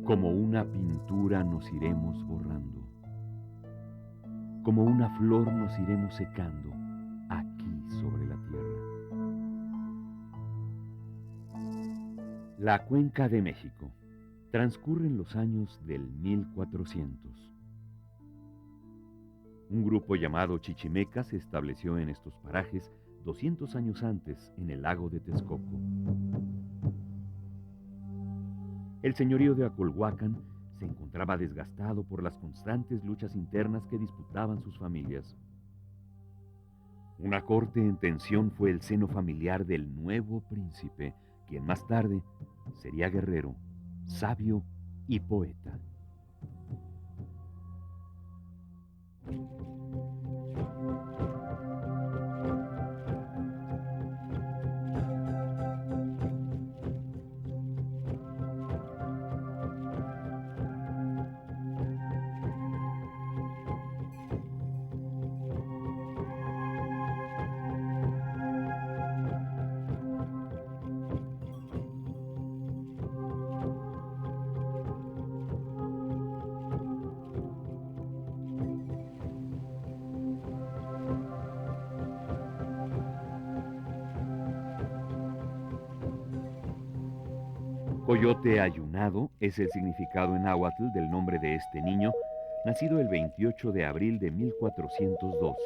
Como una pintura nos iremos borrando, como una flor nos iremos secando aquí sobre la tierra. La Cuenca de México. Transcurren los años del 1400. Un grupo llamado Chichimecas se estableció en estos parajes 200 años antes en el lago de Texcoco. El señorío de Acolhuacan se encontraba desgastado por las constantes luchas internas que disputaban sus familias. Una corte en tensión fue el seno familiar del nuevo príncipe, quien más tarde sería guerrero, sabio y poeta. Coyote Ayunado es el significado en náhuatl del nombre de este niño, nacido el 28 de abril de 1402,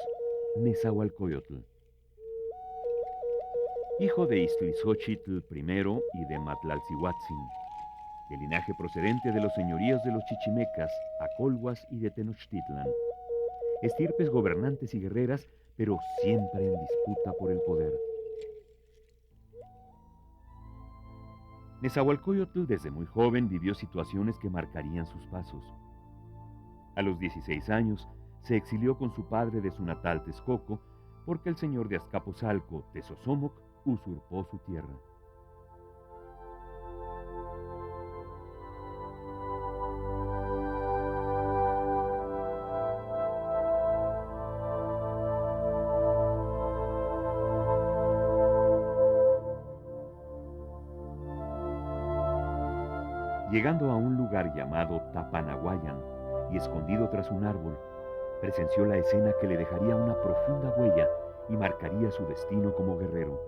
Nezahualcóyotl. Hijo de Iztlizóchitl I y de Matlaltzihuatzin, de linaje procedente de los señoríos de los Chichimecas, Acolhuas y de Tenochtitlan. Estirpes gobernantes y guerreras, pero siempre en disputa por el poder. Nezahualcóyotl desde muy joven vivió situaciones que marcarían sus pasos. A los 16 años se exilió con su padre de su natal Texcoco porque el señor de Azcapotzalco, Tezosomoc, usurpó su tierra. Llegando a un lugar llamado Tapanahuayan y escondido tras un árbol, presenció la escena que le dejaría una profunda huella y marcaría su destino como guerrero.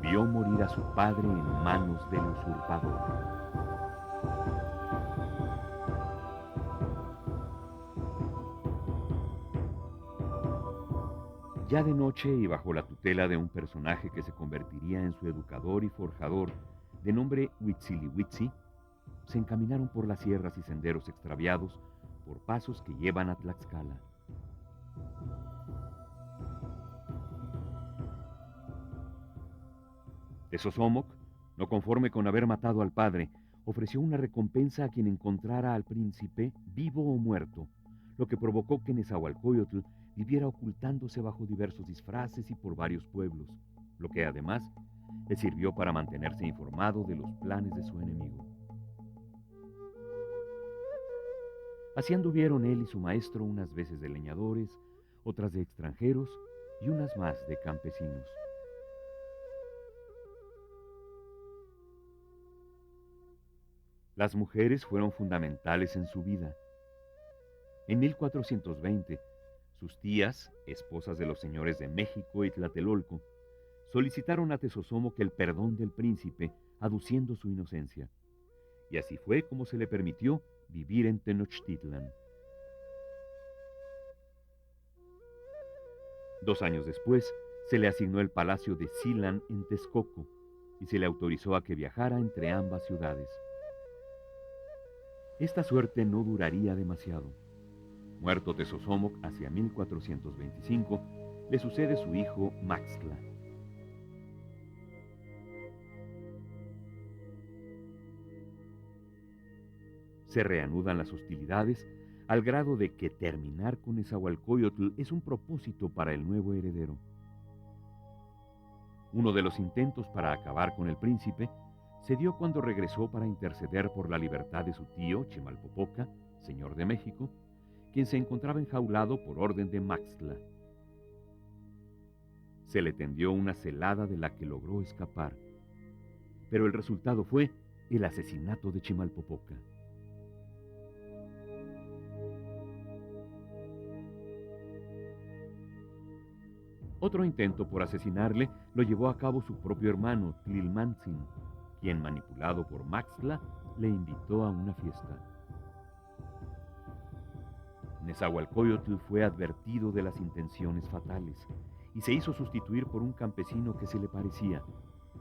Vio morir a su padre en manos del usurpador. Ya de noche y bajo la tutela de un personaje que se convertiría en su educador y forjador, de nombre Huitzilihuitzi, se encaminaron por las sierras y senderos extraviados, por pasos que llevan a Tlaxcala. Tezosomoc, no conforme con haber matado al padre, ofreció una recompensa a quien encontrara al príncipe vivo o muerto, lo que provocó que Nezahualcóyotl viviera ocultándose bajo diversos disfraces y por varios pueblos, lo que además le sirvió para mantenerse informado de los planes de su enemigo. Así anduvieron él y su maestro unas veces de leñadores, otras de extranjeros y unas más de campesinos. Las mujeres fueron fundamentales en su vida. En 1420, sus tías, esposas de los señores de México y Tlatelolco, solicitaron a Tezosomoc el perdón del príncipe, aduciendo su inocencia. Y así fue como se le permitió vivir en Tenochtitlan. 2 años después, se le asignó el palacio de Silan en Texcoco y se le autorizó a que viajara entre ambas ciudades. Esta suerte no duraría demasiado. Muerto Tezosomoc hacia 1425, le sucede su hijo Maxtla. Se reanudan las hostilidades al grado de que terminar con Nezahualcóyotl es un propósito para el nuevo heredero. Uno de los intentos para acabar con el príncipe se dio cuando regresó para interceder por la libertad de su tío Chimalpopoca, señor de México, quien se encontraba enjaulado por orden de Maxtla. Se le tendió una celada de la que logró escapar, pero el resultado fue el asesinato de Chimalpopoca. Otro intento por asesinarle lo llevó a cabo su propio hermano, Tlilmantzin, quien, manipulado por Maxtla, le invitó a una fiesta. Nezahualcóyotl fue advertido de las intenciones fatales y se hizo sustituir por un campesino que se le parecía,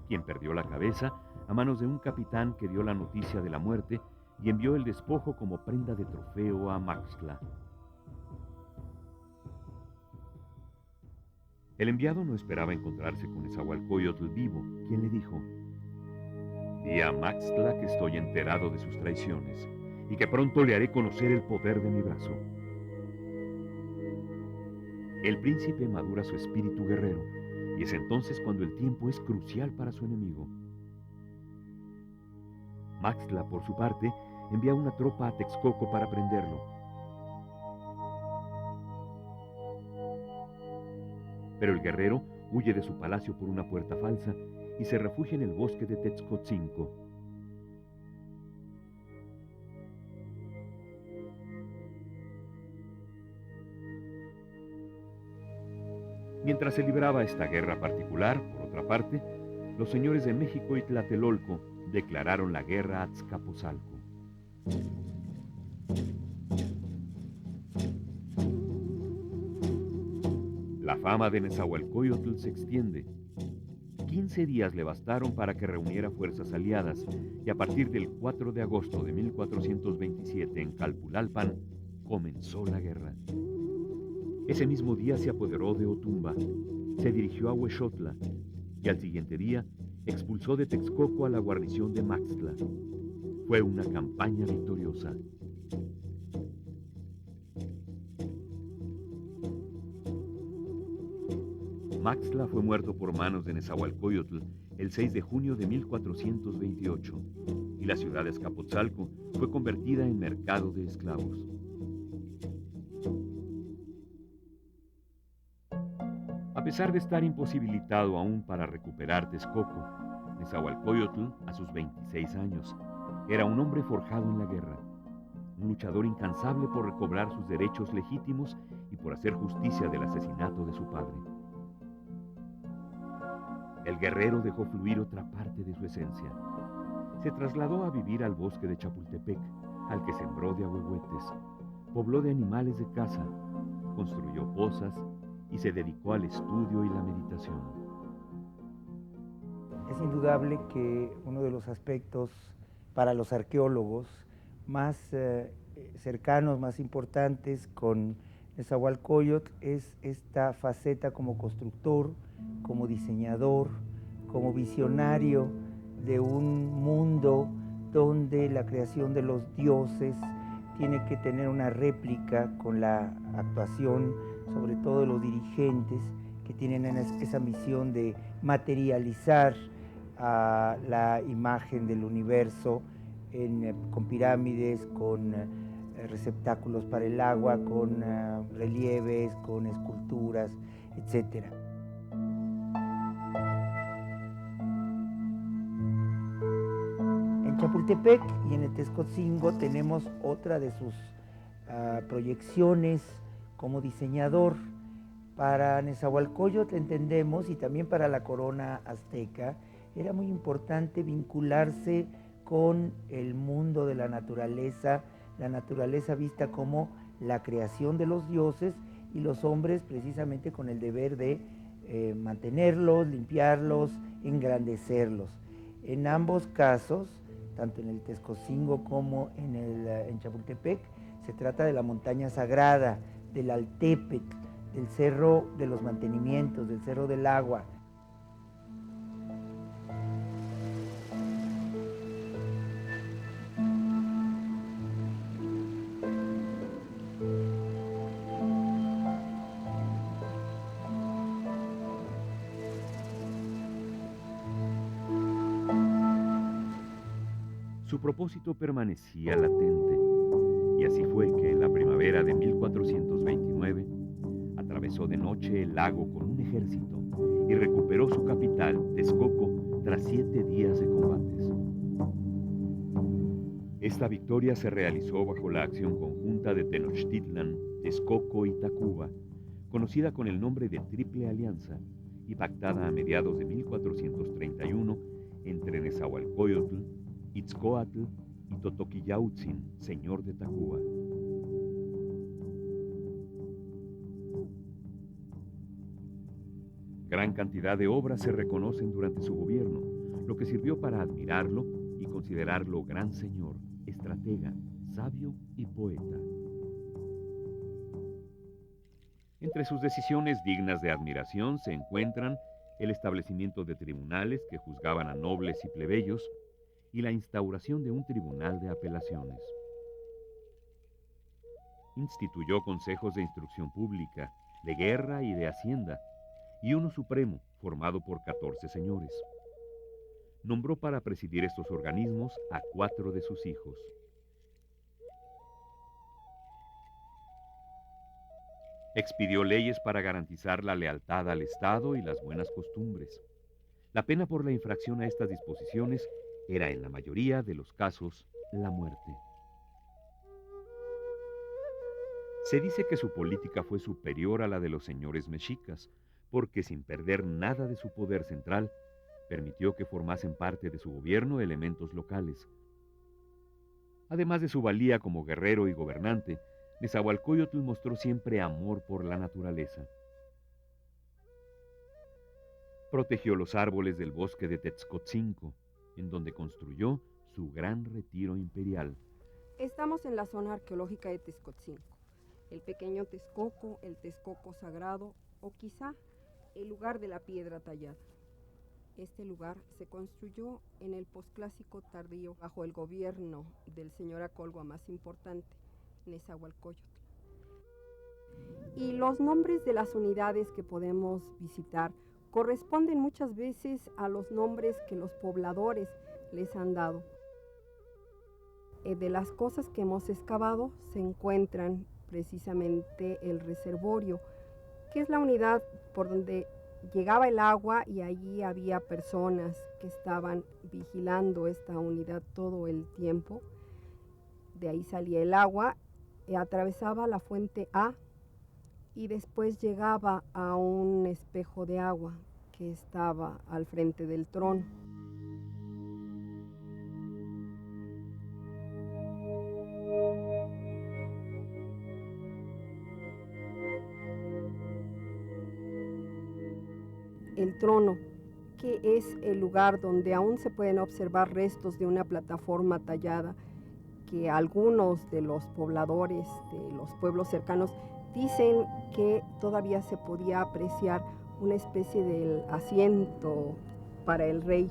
quien perdió la cabeza a manos de un capitán que dio la noticia de la muerte y envió el despojo como prenda de trofeo a Maxtla. El enviado no esperaba encontrarse con Nezahualcóyotl vivo, quien le dijo: «Di a Maxtla que estoy enterado de sus traiciones y que pronto le haré conocer el poder de mi brazo». El príncipe madura su espíritu guerrero, y es entonces cuando el tiempo es crucial para su enemigo. Maxtla, por su parte, envía una tropa a Texcoco para prenderlo. Pero el guerrero huye de su palacio por una puerta falsa y se refugia en el bosque de Texcotzinco. Mientras se libraba esta guerra particular, por otra parte, los señores de México y Tlatelolco declararon la guerra a Azcapotzalco. La fama de Nezahualcóyotl se extiende. 15 días le bastaron para que reuniera fuerzas aliadas y a partir del 4 de agosto de 1427 en Calpulalpan comenzó la guerra. Ese mismo día se apoderó de Otumba, se dirigió a Huexotla y al siguiente día expulsó de Texcoco a la guarnición de Maxtla. Fue una campaña victoriosa. Maxtla fue muerto por manos de Nezahualcóyotl el 6 de junio de 1428 y la ciudad de Azcapotzalco fue convertida en mercado de esclavos. A pesar de estar imposibilitado aún para recuperar Texcoco, Nezahualcóyotl, a sus 26 años, era un hombre forjado en la guerra, un luchador incansable por recobrar sus derechos legítimos y por hacer justicia del asesinato de su padre. El guerrero dejó fluir otra parte de su esencia. Se trasladó a vivir al bosque de Chapultepec, al que sembró de ahuehuetes, pobló de animales de caza, construyó pozas y se dedicó al estudio y la meditación. Es indudable que uno de los aspectos para los arqueólogos más cercanos, más importantes con Nezahualcóyotl es esta faceta como constructor, como diseñador, como visionario de un mundo donde la creación de los dioses tiene que tener una réplica con la actuación, sobre todo de los dirigentes, que tienen esa misión de materializar a la imagen del universo con pirámides, con receptáculos para el agua, con relieves, con esculturas, etc. En Chapultepec y en el Texcotzingo tenemos otra de sus proyecciones como diseñador. Para Nezahualcóyotl entendemos, y también para la corona azteca, era muy importante vincularse con el mundo de la naturaleza vista como la creación de los dioses y los hombres precisamente con el deber de mantenerlos, limpiarlos, engrandecerlos. En ambos casos, tanto en el Texcotzingo como en Chapultepec, se trata de la montaña sagrada, del Altépetl, del Cerro de los Mantenimientos, del Cerro del Agua. Su propósito permanecía latente, y así fue que en la primavera de 1429 atravesó de noche el lago con un ejército y y recuperó su capital, Texcoco, tras 7 días de combates. Esta victoria se realizó bajo la acción conjunta de Tenochtitlan, Texcoco y Tacuba, conocida con el nombre de Triple Alianza y pactada a mediados de 1431 entre Nezahualcóyotl, Itzcoatl y Totoquillautzin, señor de Tacuba. Gran cantidad de obras se reconocen durante su gobierno, lo que sirvió para admirarlo y considerarlo gran señor, estratega, sabio y poeta. Entre sus decisiones dignas de admiración se encuentran el establecimiento de tribunales que juzgaban a nobles y plebeyos y la instauración de un tribunal de apelaciones. Instituyó consejos de instrucción pública, de guerra y de hacienda, y uno supremo, formado por 14 señores. Nombró para presidir estos organismos a 4 de sus hijos. Expidió leyes para garantizar la lealtad al Estado y las buenas costumbres. La pena por la infracción a estas disposiciones era, en la mayoría de los casos, la muerte. Se dice que su política fue superior a la de los señores mexicas, porque sin perder nada de su poder central, permitió que formasen parte de su gobierno elementos locales. Además de su valía como guerrero y gobernante, Nezahualcóyotl mostró siempre amor por la naturaleza. Protegió los árboles del bosque de Texcotzinco, en donde construyó su gran retiro imperial. Estamos en la zona arqueológica de Texcotzinco, el pequeño Texcoco, el Texcoco sagrado o quizá el lugar de la piedra tallada. Este lugar se construyó en el posclásico tardío bajo el gobierno del señor Acolhua más importante, Nezahualcóyotl. Y los nombres de las unidades que podemos visitar corresponden muchas veces a los nombres que los pobladores les han dado. De las cosas que hemos excavado se encuentran precisamente el reservorio, que es la unidad por donde llegaba el agua y allí había personas que estaban vigilando esta unidad todo el tiempo. De ahí salía el agua, atravesaba la fuente A y después llegaba a un espejo de agua que estaba al frente del trono. El trono, que es el lugar donde aún se pueden observar restos de una plataforma tallada, que algunos de los pobladores de los pueblos cercanos dicen que todavía se podía apreciar una especie de asiento para el rey.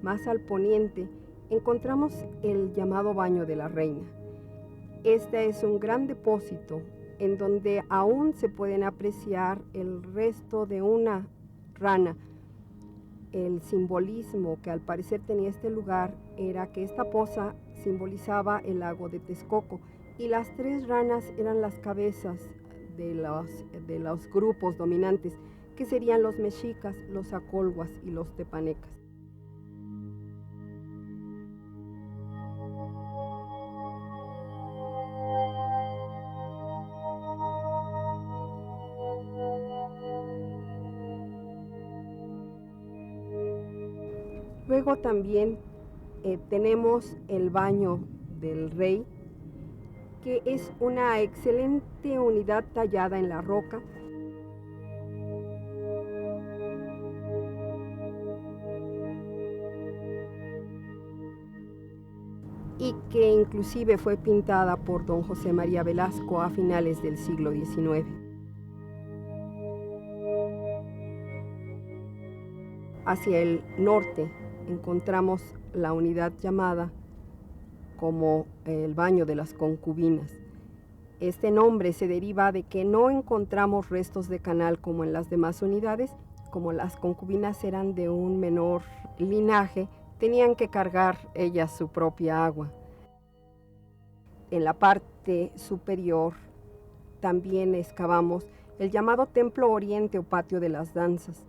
Más al poniente encontramos el llamado Baño de la Reina. Este es un gran depósito en donde aún se pueden apreciar el resto de una rana. El simbolismo que al parecer tenía este lugar era que esta poza simbolizaba el lago de Texcoco y las 3 ranas eran las cabezas de los grupos dominantes, que serían los mexicas, los acolhuas y los tepanecas. Luego también tenemos el Baño del Rey, que es una excelente unidad tallada en la roca. Y que inclusive fue pintada por don José María Velasco a finales del siglo XIX. Hacia el norte encontramos la unidad llamada como el Baño de las Concubinas. Este nombre se deriva de que no encontramos restos de canal como en las demás unidades. Como las concubinas eran de un menor linaje, tenían que cargar ellas su propia agua. En la parte superior también excavamos el llamado Templo Oriente o Patio de las Danzas,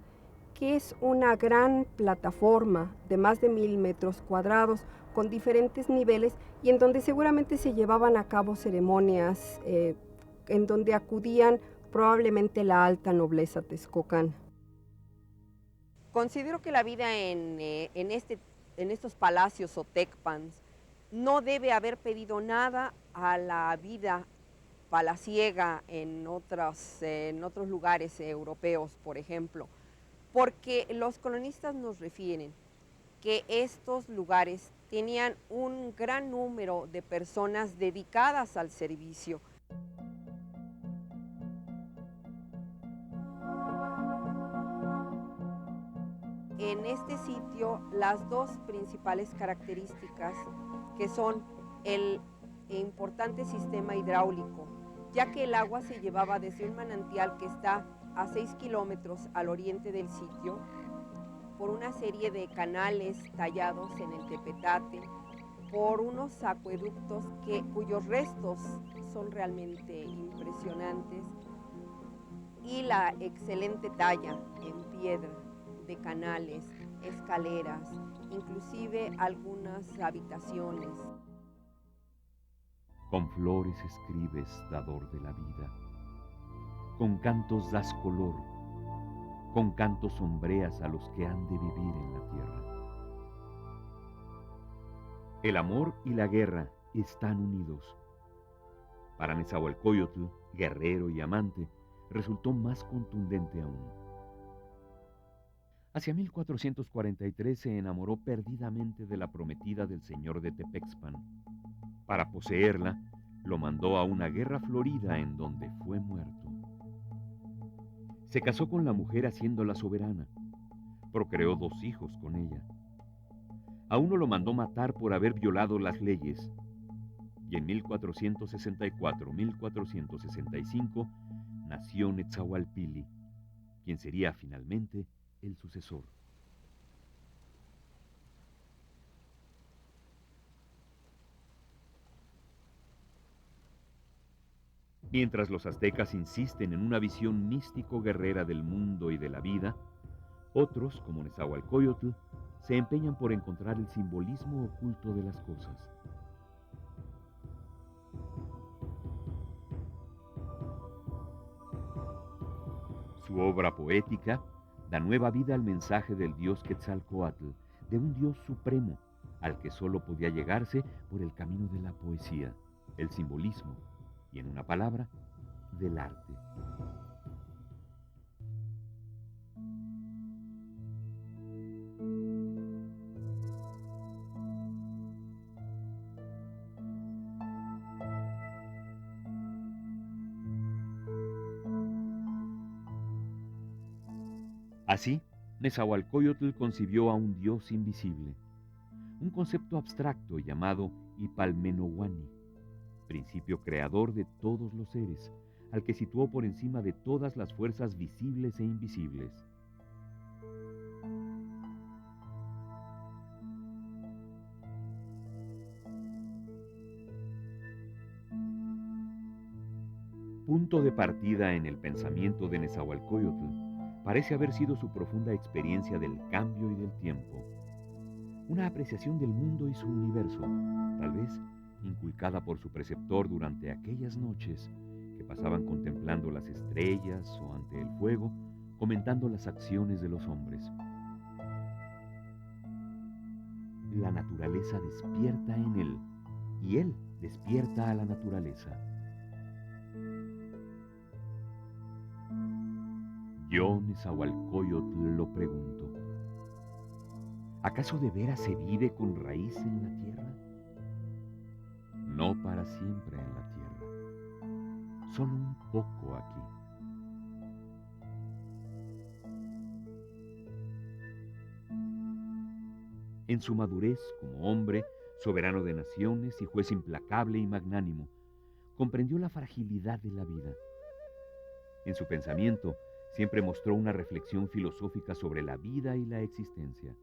que es una gran plataforma de más de 1000 metros cuadrados con diferentes niveles y en donde seguramente se llevaban a cabo ceremonias en donde acudían probablemente la alta nobleza texcocana. Considero que la vida en estos palacios o tecpans no debe haber pedido nada a la vida palaciega en otros lugares europeos, por ejemplo, porque los colonistas nos refieren que estos lugares tenían un gran número de personas dedicadas al servicio. En este sitio, las dos principales características que son el importante sistema hidráulico, ya que el agua se llevaba desde un manantial que está a 6 kilómetros al oriente del sitio, por una serie de canales tallados en el tepetate, por unos acueductos cuyos restos son realmente impresionantes, y la excelente talla en piedra de canales, escaleras, inclusive algunas habitaciones. Con flores escribes, dador de la vida, con cantos das color, con cantos sombreas a los que han de vivir en la tierra. El amor y la guerra están unidos. Para Nezahualcóyotl, guerrero y amante, resultó más contundente aún. Hacia 1443 se enamoró perdidamente de la prometida del señor de Tepexpan. Para poseerla, lo mandó a una guerra florida en donde fue muerto. Se casó con la mujer haciéndola soberana. Procreó 2 hijos con ella. A uno lo mandó matar por haber violado las leyes. Y en 1464-1465 nació Netzahualpili, quien sería finalmente el sucesor. Mientras los aztecas insisten en una visión místico-guerrera del mundo y de la vida, otros, como Nezahualcóyotl, se empeñan por encontrar el simbolismo oculto de las cosas. Su obra poética da nueva vida al mensaje del dios Quetzalcóatl, de un dios supremo, al que solo podía llegarse por el camino de la poesía, el simbolismo y, en una palabra, del arte. Así, Nezahualcóyotl concibió a un dios invisible, un concepto abstracto llamado Ipalmenowani, principio creador de todos los seres, al que situó por encima de todas las fuerzas visibles e invisibles. Punto de partida en el pensamiento de Nezahualcóyotl parece haber sido su profunda experiencia del cambio y del tiempo, una apreciación del mundo y su universo, tal vez inculcada por su preceptor durante aquellas noches que pasaban contemplando las estrellas o ante el fuego, comentando las acciones de los hombres. La naturaleza despierta en él, y él despierta a la naturaleza. Yo, Nezahualcóyotl, lo pregunto: ¿acaso de veras se vive con raíz en la tierra? No para siempre en la tierra, solo un poco aquí. En su madurez como hombre, soberano de naciones y juez implacable y magnánimo, comprendió la fragilidad de la vida. En su pensamiento, siempre mostró una reflexión filosófica sobre la vida y la existencia.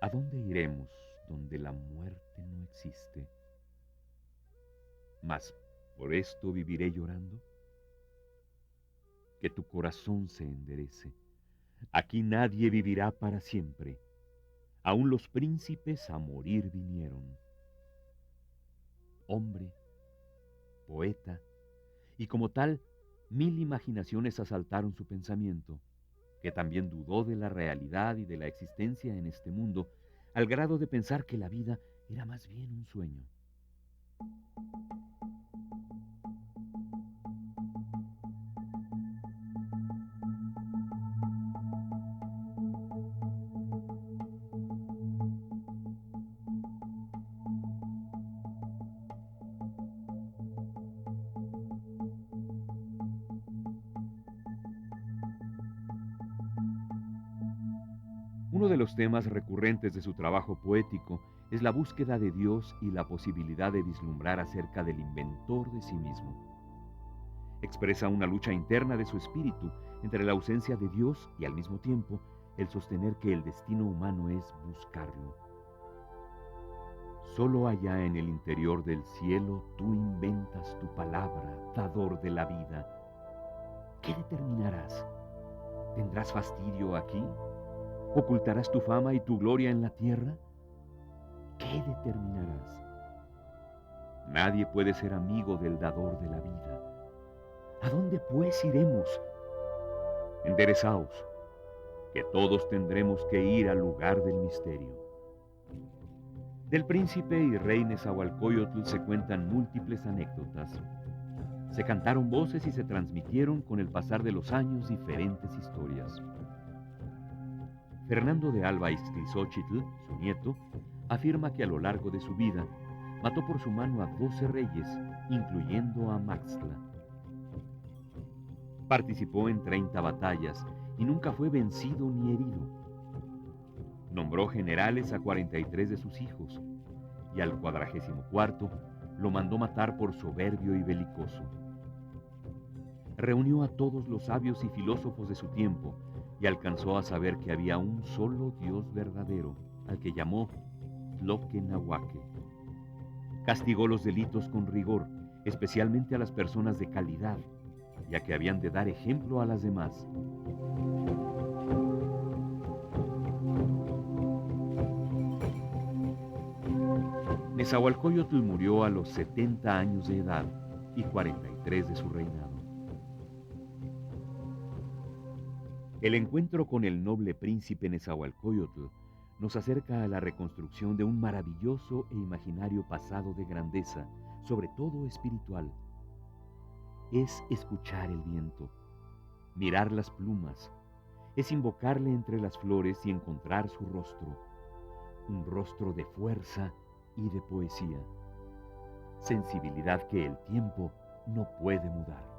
¿A dónde iremos donde la muerte no existe? Mas, ¿por esto viviré llorando? Que tu corazón se enderece. Aquí nadie vivirá para siempre. Aún los príncipes a morir vinieron. Hombre, poeta, y como tal, 1000 imaginaciones asaltaron su pensamiento, que también dudó de la realidad y de la existencia en este mundo, al grado de pensar que la vida era más bien un sueño. Uno de los temas recurrentes de su trabajo poético es la búsqueda de Dios y la posibilidad de vislumbrar acerca del inventor de sí mismo. Expresa una lucha interna de su espíritu entre la ausencia de Dios y al mismo tiempo el sostener que el destino humano es buscarlo. Solo allá en el interior del cielo tú inventas tu palabra, dador de la vida. ¿Qué determinarás? ¿Tendrás fastidio aquí? ¿Ocultarás tu fama y tu gloria en la tierra? ¿Qué determinarás? Nadie puede ser amigo del dador de la vida. ¿A dónde pues iremos? Enderezaos, que todos tendremos que ir al lugar del misterio. Del príncipe y rey Nezahualcóyotl se cuentan múltiples anécdotas. Se cantaron voces y se transmitieron con el pasar de los años diferentes historias. Fernando de Alba Ixtlilxóchitl, su nieto, afirma que a lo largo de su vida mató por su mano a 12 reyes, incluyendo a Maxtla. Participó en 30 batallas y nunca fue vencido ni herido. Nombró generales a 43 de sus hijos y al 44º lo mandó matar por soberbio y belicoso. Reunió a todos los sabios y filósofos de su tiempo y alcanzó a saber que había un solo Dios verdadero, al que llamó Tloquenahuaque. Castigó los delitos con rigor, especialmente a las personas de calidad, ya que habían de dar ejemplo a las demás. Nezahualcóyotl murió a los 70 años de edad y 43 de su reinado. El encuentro con el noble príncipe Nezahualcóyotl nos acerca a la reconstrucción de un maravilloso e imaginario pasado de grandeza, sobre todo espiritual. Es escuchar el viento, mirar las plumas, es invocarle entre las flores y encontrar su rostro, un rostro de fuerza y de poesía, sensibilidad que el tiempo no puede mudar.